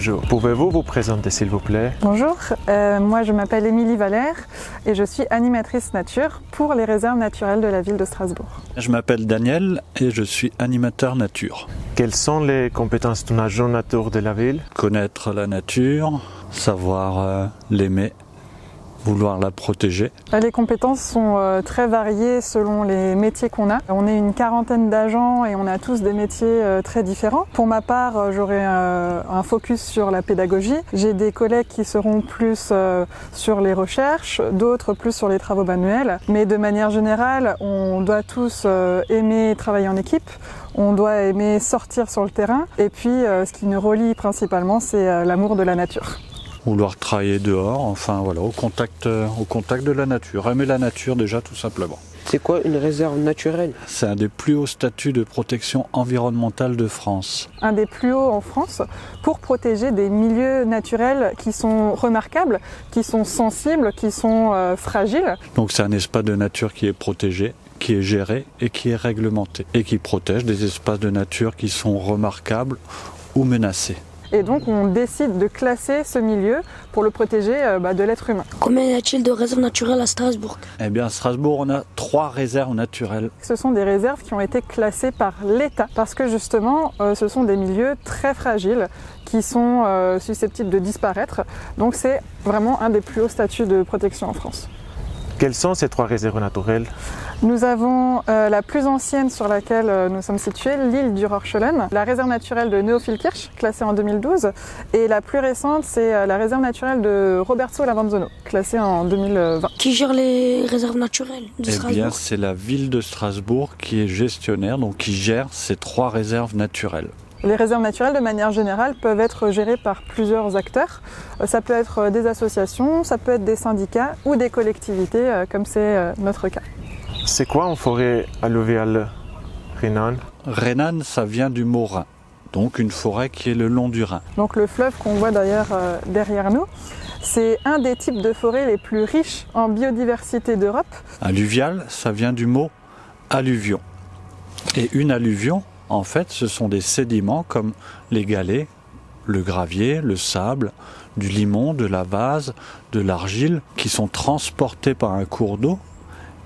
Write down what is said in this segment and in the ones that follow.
Bonjour, pouvez-vous vous présenter s'il vous plaît? Bonjour, moi je m'appelle Émilie Valère et je suis animatrice nature pour les réserves naturelles de la ville de Strasbourg. Je m'appelle Daniel et je suis animateur nature. Quelles sont les compétences d'un agent nature de la ville? Connaître la nature, savoir l'aimer, vouloir la protéger. Les compétences sont très variées selon les métiers qu'on a. On est une quarantaine d'agents et on a tous des métiers très différents. Pour ma part, j'aurai un focus sur la pédagogie. J'ai des collègues qui seront plus sur les recherches, d'autres plus sur les travaux manuels. Mais de manière générale, on doit tous aimer travailler en équipe. On doit aimer sortir sur le terrain. Et puis, ce qui nous relie principalement, c'est l'amour de la nature. Vouloir travailler dehors, enfin voilà, au contact de la nature. Aimer la nature déjà tout simplement. C'est quoi une réserve naturelle? C'est un des plus hauts statuts de protection environnementale de France. Un des plus hauts en France pour protéger des milieux naturels qui sont remarquables, qui sont sensibles, qui sont fragiles. Donc c'est un espace de nature qui est protégé, qui est géré et qui est réglementé. Et qui protège des espaces de nature qui sont remarquables ou menacés. Et donc on décide de classer ce milieu pour le protéger de l'être humain. Combien y a-t-il de réserves naturelles à Strasbourg? Eh bien à Strasbourg on a 3 réserves naturelles. Ce sont des réserves qui ont été classées par l'État parce que justement ce sont des milieux très fragiles qui sont susceptibles de disparaître. Donc c'est vraiment un des plus hauts statuts de protection en France. Quelles sont ces 3 réserves naturelles? Nous avons la plus ancienne sur laquelle nous sommes situés, l'île du Rorschellen, la réserve naturelle de Neufville-Kirch, classée en 2012, et la plus récente, c'est la réserve naturelle de Robertso-Lavanzono, classée en 2020. Qui gère les réserves naturelles de Strasbourg? Eh bien, c'est la ville de Strasbourg qui est gestionnaire, donc qui gère ces 3 réserves naturelles. Les réserves naturelles, de manière générale, peuvent être gérées par plusieurs acteurs. Ça peut être des associations, ça peut être des syndicats ou des collectivités, comme c'est notre cas. C'est quoi une forêt alluviale rhénane? Rhénane, ça vient du mot Rhin, donc une forêt qui est le long du Rhin. Donc le fleuve qu'on voit d'ailleurs derrière nous, c'est un des types de forêts les plus riches en biodiversité d'Europe. Alluvial, ça vient du mot alluvion. Et une alluvion, en fait, ce sont des sédiments comme les galets, le gravier, le sable, du limon, de la vase, de l'argile, qui sont transportés par un cours d'eau.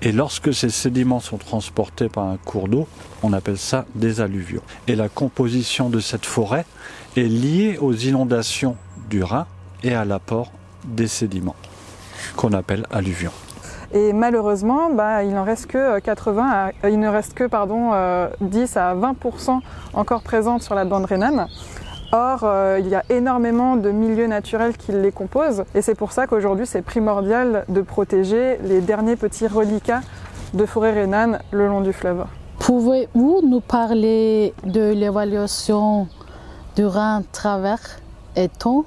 Et lorsque ces sédiments sont transportés par un cours d'eau, on appelle ça des alluvions. Et la composition de cette forêt est liée aux inondations du Rhin et à l'apport des sédiments, qu'on appelle alluvions. Et malheureusement, il ne reste que 10 à 20% encore présentes sur la bande rhénane. Or, il y a énormément de milieux naturels qui les composent et c'est pour ça qu'aujourd'hui c'est primordial de protéger les derniers petits reliquats de forêt rhénane le long du fleuve. Pouvez-vous nous parler de l'évaluation du Rhin travers et temps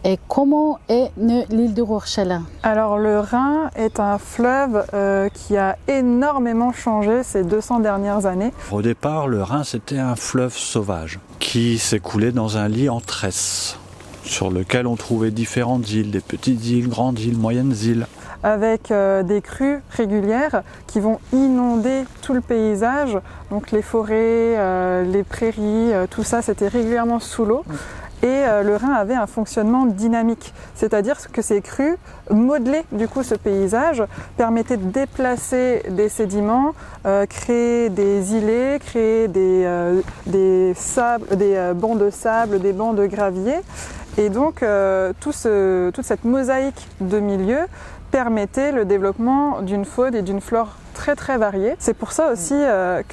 et comment est née l'île du Rorschellen? Alors le Rhin est un fleuve qui a énormément changé ces 200 dernières années. Au départ, le Rhin c'était un fleuve sauvage qui s'écoulait dans un lit en tresse sur lequel on trouvait différentes îles, des petites îles, grandes îles, moyennes îles. Avec des crues régulières qui vont inonder tout le paysage, donc les forêts, les prairies, tout ça c'était régulièrement sous l'eau. Et le Rhin avait un fonctionnement dynamique, c'est-à-dire que ces crues modelaient du coup ce paysage, permettaient de déplacer des sédiments, créer des îlets, créer des bancs de sable, des bancs de gravier. Et donc toute cette mosaïque de milieux permettait le développement d'une faune et d'une flore très très variées. C'est pour ça aussi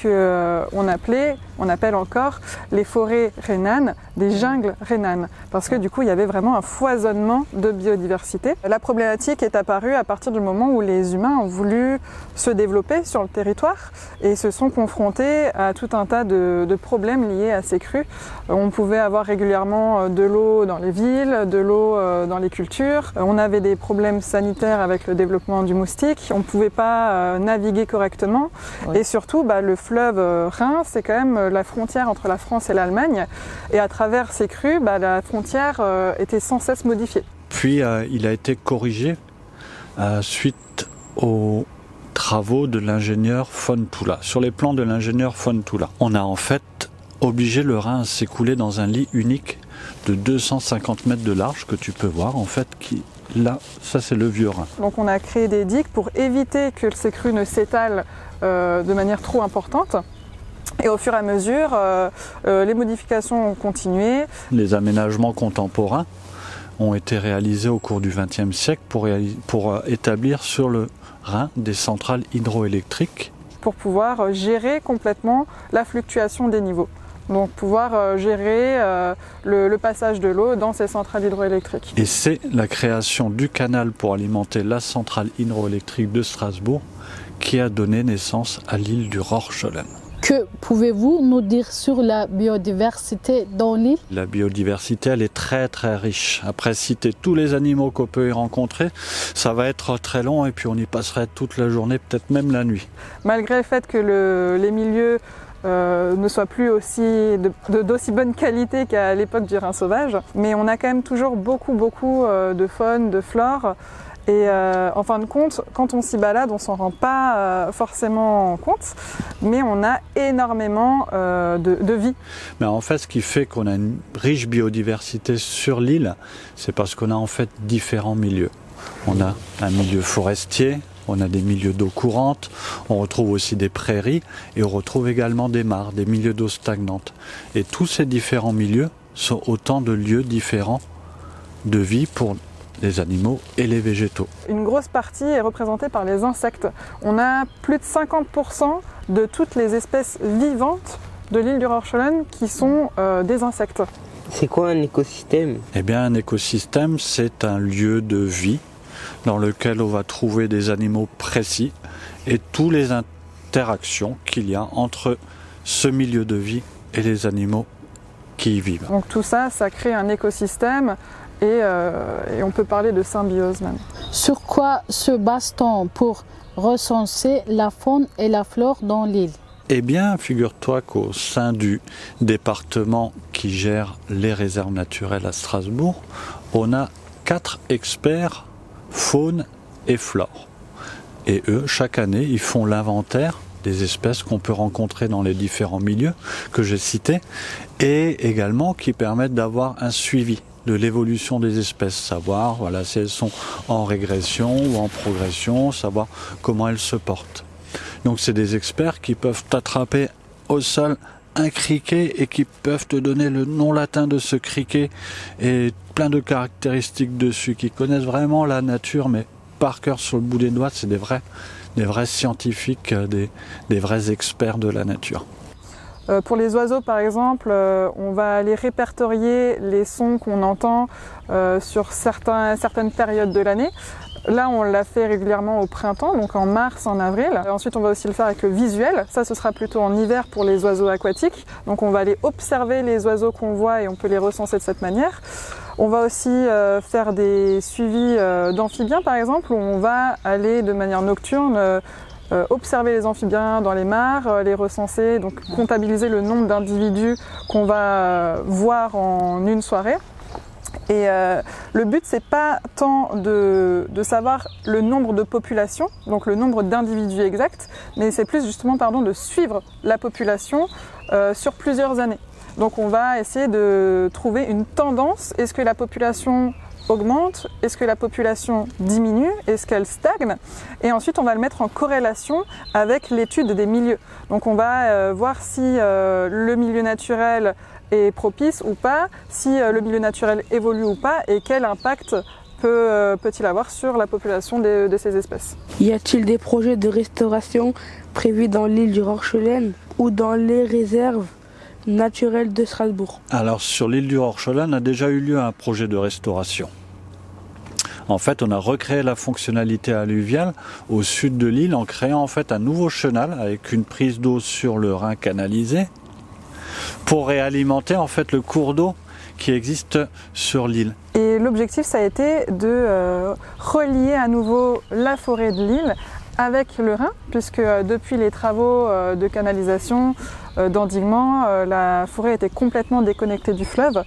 qu'on appelle encore les forêts rhénanes des jungles rhénanes, parce que du coup il y avait vraiment un foisonnement de biodiversité. La problématique est apparue à partir du moment où les humains ont voulu se développer sur le territoire et se sont confrontés à tout un tas de problèmes liés à ces crues. On pouvait avoir régulièrement de l'eau dans les villes, de l'eau dans les cultures. On avait des problèmes sanitaires avec le développement du moustique. On ne pouvait pas naviguer correctement. Ouais. Et surtout, le fleuve Rhin, c'est quand même la frontière entre la France et l'Allemagne. Et à travers ces crues, la frontière était sans cesse modifiée. Puis il a été corrigé suite aux travaux de l'ingénieur von Tula. Sur les plans de l'ingénieur von Tula, on a en fait obligé le Rhin à s'écouler dans un lit unique de 250 mètres de large que tu peux voir en fait là, ça c'est le vieux Rhin. Donc on a créé des digues pour éviter que ces crues ne s'étalent de manière trop importante. Et au fur et à mesure, les modifications ont continué. Les aménagements contemporains ont été réalisés au cours du XXe siècle pour établir sur le Rhin des centrales hydroélectriques. Pour pouvoir gérer complètement la fluctuation des niveaux. Donc pouvoir gérer le passage de l'eau dans ces centrales hydroélectriques. Et c'est la création du canal pour alimenter la centrale hydroélectrique de Strasbourg qui a donné naissance à l'île du Rhorschollen. Que pouvez-vous nous dire sur la biodiversité dans l'île? La biodiversité, elle est très très riche. Après citer tous les animaux qu'on peut y rencontrer, ça va être très long et puis on y passerait toute la journée, peut-être même la nuit. Malgré le fait que les milieux ne soient plus d'aussi bonne qualité qu'à l'époque du Rhin sauvage, mais on a quand même toujours beaucoup de faune, de flore. Et en fin de compte, quand on s'y balade, on s'en rend pas forcément compte, mais on a énormément de vie. Mais en fait, ce qui fait qu'on a une riche biodiversité sur l'île, c'est parce qu'on a en fait différents milieux. On a un milieu forestier, on a des milieux d'eau courante, on retrouve aussi des prairies et on retrouve également des mares, des milieux d'eau stagnante. Et tous ces différents milieux sont autant de lieux différents de vie pour les animaux et les végétaux. Une grosse partie est représentée par les insectes. On a plus de 50% de toutes les espèces vivantes de l'île du Rhorschollen qui sont des insectes. C'est quoi un écosystème? Eh bien, un écosystème, c'est un lieu de vie dans lequel on va trouver des animaux précis et toutes les interactions qu'il y a entre ce milieu de vie et les animaux qui y vivent. Donc tout ça, ça crée un écosystème et on peut parler de symbiose même. Sur quoi se base-t-on pour recenser la faune et la flore dans l'île? Eh bien, figure-toi qu'au sein du département qui gère les réserves naturelles à Strasbourg, on a 4 experts faune et flore. Et eux, chaque année, ils font l'inventaire des espèces qu'on peut rencontrer dans les différents milieux que j'ai cités et également qui permettent d'avoir un suivi de l'évolution des espèces, savoir voilà, si elles sont en régression ou en progression, savoir comment elles se portent. Donc c'est des experts qui peuvent attraper au sol un criquet et qui peuvent te donner le nom latin de ce criquet et plein de caractéristiques dessus, qui connaissent vraiment la nature, mais par cœur sur le bout des doigts, c'est des vrais scientifiques, des vrais experts de la nature. Pour les oiseaux par exemple, on va aller répertorier les sons qu'on entend sur certaines périodes de l'année. Là, on l'a fait régulièrement au printemps, donc en mars, en avril. Ensuite, on va aussi le faire avec le visuel. Ça, ce sera plutôt en hiver pour les oiseaux aquatiques. Donc, on va aller observer les oiseaux qu'on voit et on peut les recenser de cette manière. On va aussi faire des suivis d'amphibiens, par exemple, où on va aller de manière nocturne observer les amphibiens dans les mares, les recenser, donc comptabiliser le nombre d'individus qu'on va voir en une soirée. Et le but, c'est pas tant de savoir le nombre de populations, donc le nombre d'individus exacts, mais c'est plus justement de suivre la population sur plusieurs années. Donc on va essayer de trouver une tendance. Est-ce que la population augmente? Est-ce que la population diminue? Est-ce qu'elle stagne? Et ensuite, on va le mettre en corrélation avec l'étude des milieux. Donc on va voir si le milieu naturel est propice ou pas, si le milieu naturel évolue ou pas, et quel impact peut-il avoir sur la population de ces espèces. Y a-t-il des projets de restauration prévus dans l'île du Rhorschollen ou dans les réserves naturelles de Strasbourg? Alors sur l'île du Rhorschollen a déjà eu lieu un projet de restauration. En fait, on a recréé la fonctionnalité alluviale au sud de l'île en créant en fait un nouveau chenal avec une prise d'eau sur le Rhin canalisé pour réalimenter en fait le cours d'eau qui existe sur l'île. Et l'objectif, ça a été de relier à nouveau la forêt de l'île avec le Rhin, puisque depuis les travaux de canalisation, d'endiguement, la forêt était complètement déconnectée du fleuve.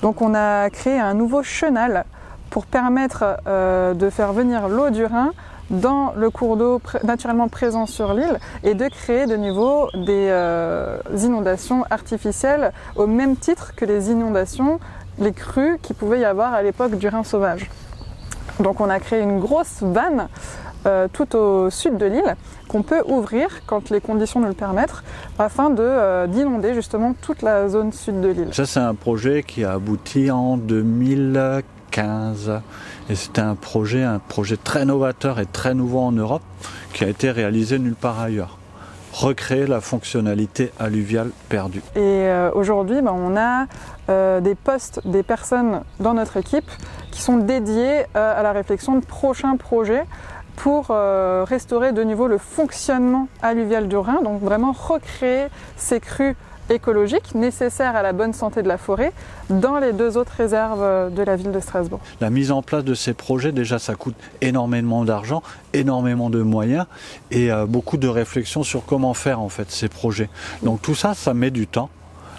Donc on a créé un nouveau chenal pour permettre de faire venir l'eau du Rhin dans le cours d'eau naturellement présent sur l'île et de créer de nouveau des inondations artificielles au même titre que les inondations les crues qu'il pouvait y avoir à l'époque du Rhin sauvage. Donc on a créé une grosse vanne tout au sud de l'île qu'on peut ouvrir quand les conditions nous le permettent afin d'inonder justement toute la zone sud de l'île. Ça, c'est un projet qui a abouti en 2015 et c'était un projet très novateur et très nouveau en Europe qui a été réalisé nulle part ailleurs. Recréer la fonctionnalité alluviale perdue. Et aujourd'hui, on a des postes, des personnes dans notre équipe qui sont dédiées à la réflexion de prochains projets pour restaurer de nouveau le fonctionnement alluvial du Rhin, donc vraiment recréer ces crues écologiques nécessaires à la bonne santé de la forêt dans les 2 autres réserves de la ville de Strasbourg. La mise en place de ces projets, déjà ça coûte énormément d'argent, énormément de moyens et beaucoup de réflexion sur comment faire en fait ces projets. Donc tout ça, ça met du temps,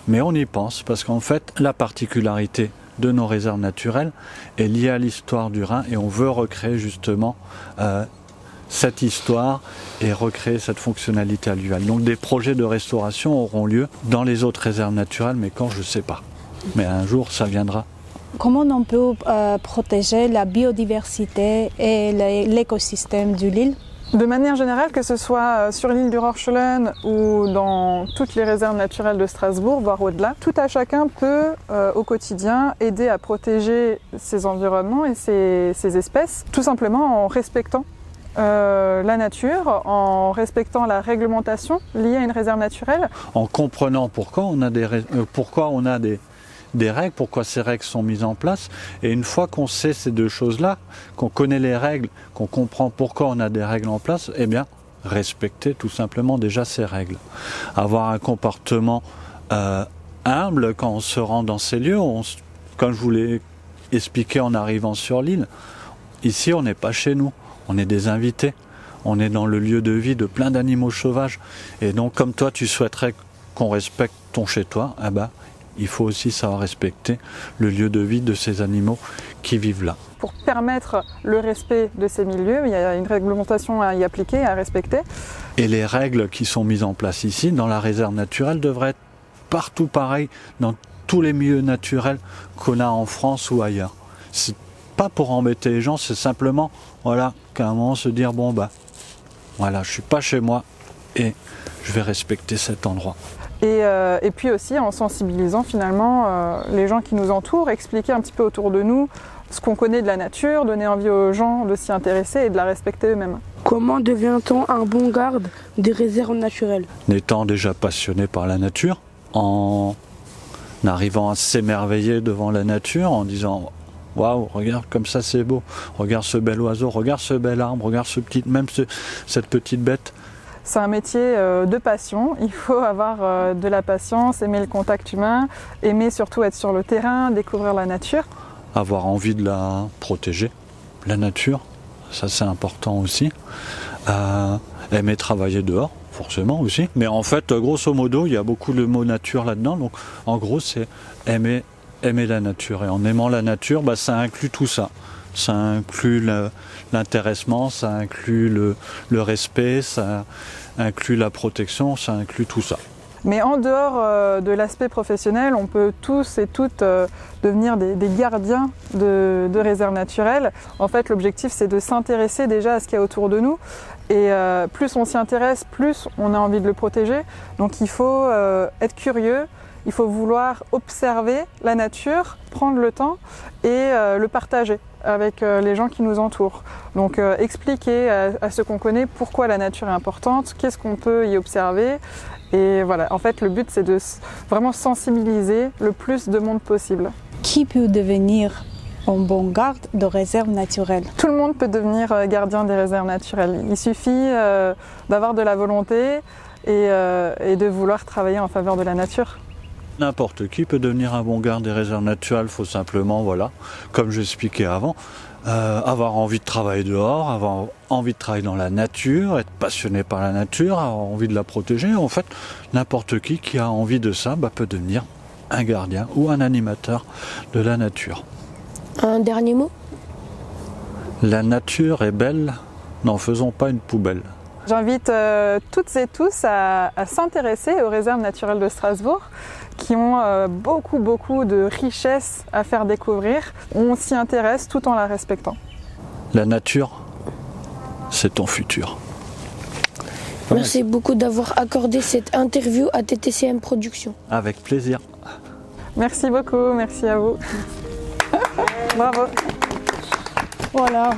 mais on y pense parce qu'en fait la particularité de nos réserves naturelles est liée à l'histoire du Rhin et on veut recréer justement cette histoire et recréer cette fonctionnalité alluviale. Donc des projets de restauration auront lieu dans les autres réserves naturelles, mais quand, je ne sais pas. Mais un jour, ça viendra. Comment on peut protéger la biodiversité et l'écosystème de l'île? De manière générale, que ce soit sur l'île du Rorschelen ou dans toutes les réserves naturelles de Strasbourg, voire au-delà, tout à chacun peut au quotidien aider à protéger ses environnements et ses espèces, tout simplement en respectant la nature, en respectant la réglementation liée à une réserve naturelle. En comprenant pourquoi on a des règles, pourquoi ces règles sont mises en place. Et une fois qu'on sait ces 2 choses-là, qu'on connaît les règles, qu'on comprend pourquoi on a des règles en place, eh bien, respecter tout simplement déjà ces règles. Avoir un comportement humble quand on se rend dans ces lieux. Comme je vous l'ai expliqué en arrivant sur l'île, ici on n'est pas chez nous. On est des invités, on est dans le lieu de vie de plein d'animaux sauvages. Et donc comme toi tu souhaiterais qu'on respecte ton chez-toi, il faut aussi savoir respecter le lieu de vie de ces animaux qui vivent là. Pour permettre le respect de ces milieux, il y a une réglementation à y appliquer, à respecter. Et les règles qui sont mises en place ici, dans la réserve naturelle, devraient être partout pareilles, dans tous les milieux naturels qu'on a en France ou ailleurs. C'est pas pour embêter les gens, c'est simplement qu'à un moment se dire je suis pas chez moi et je vais respecter cet endroit. Et puis aussi en sensibilisant finalement les gens qui nous entourent, expliquer un petit peu autour de nous ce qu'on connaît de la nature, donner envie aux gens de s'y intéresser et de la respecter eux-mêmes. Comment devient-on un bon garde des réserves naturelles? En étant déjà passionné par la nature, en arrivant à s'émerveiller devant la nature, en disant waouh, regarde comme ça c'est beau, regarde ce bel oiseau, regarde ce bel arbre, regarde cette petite bête. C'est un métier de passion, il faut avoir de la patience, aimer le contact humain, aimer surtout être sur le terrain, découvrir la nature. Avoir envie de la protéger, la nature, ça c'est important aussi. Aimer travailler dehors, forcément aussi. Mais en fait, grosso modo, il y a beaucoup de mots nature là-dedans, donc en gros c'est aimer la nature. Et en aimant la nature, ça inclut tout ça. Ça inclut l'intéressement, ça inclut le respect, ça inclut la protection, ça inclut tout ça. Mais en dehors de l'aspect professionnel, on peut tous et toutes devenir des gardiens de réserves naturelles. En fait, l'objectif, c'est de s'intéresser déjà à ce qu'il y a autour de nous. Et plus on s'y intéresse, plus on a envie de le protéger. Donc il faut être curieux. Il faut vouloir observer la nature, prendre le temps et le partager avec les gens qui nous entourent. Donc expliquer à ceux qu'on connaît pourquoi la nature est importante, qu'est-ce qu'on peut y observer. Et voilà, en fait le but c'est de vraiment sensibiliser le plus de monde possible. Qui peut devenir un bon garde de réserves naturelles? Tout le monde peut devenir gardien des réserves naturelles. Il suffit d'avoir de la volonté et de vouloir travailler en faveur de la nature. N'importe qui peut devenir un bon garde des réserves naturelles, il faut simplement, comme j'expliquais avant, avoir envie de travailler dehors, avoir envie de travailler dans la nature, être passionné par la nature, avoir envie de la protéger. En fait, n'importe qui a envie de ça peut devenir un gardien ou un animateur de la nature. Un dernier mot? La nature est belle, n'en faisons pas une poubelle. J'invite toutes et tous à s'intéresser aux réserves naturelles de Strasbourg qui ont beaucoup de richesses à faire découvrir. On s'y intéresse tout en la respectant. La nature, c'est ton futur. Merci beaucoup d'avoir accordé cette interview à TTCM Productions. Avec plaisir. Merci beaucoup, merci à vous. Bravo. Voilà.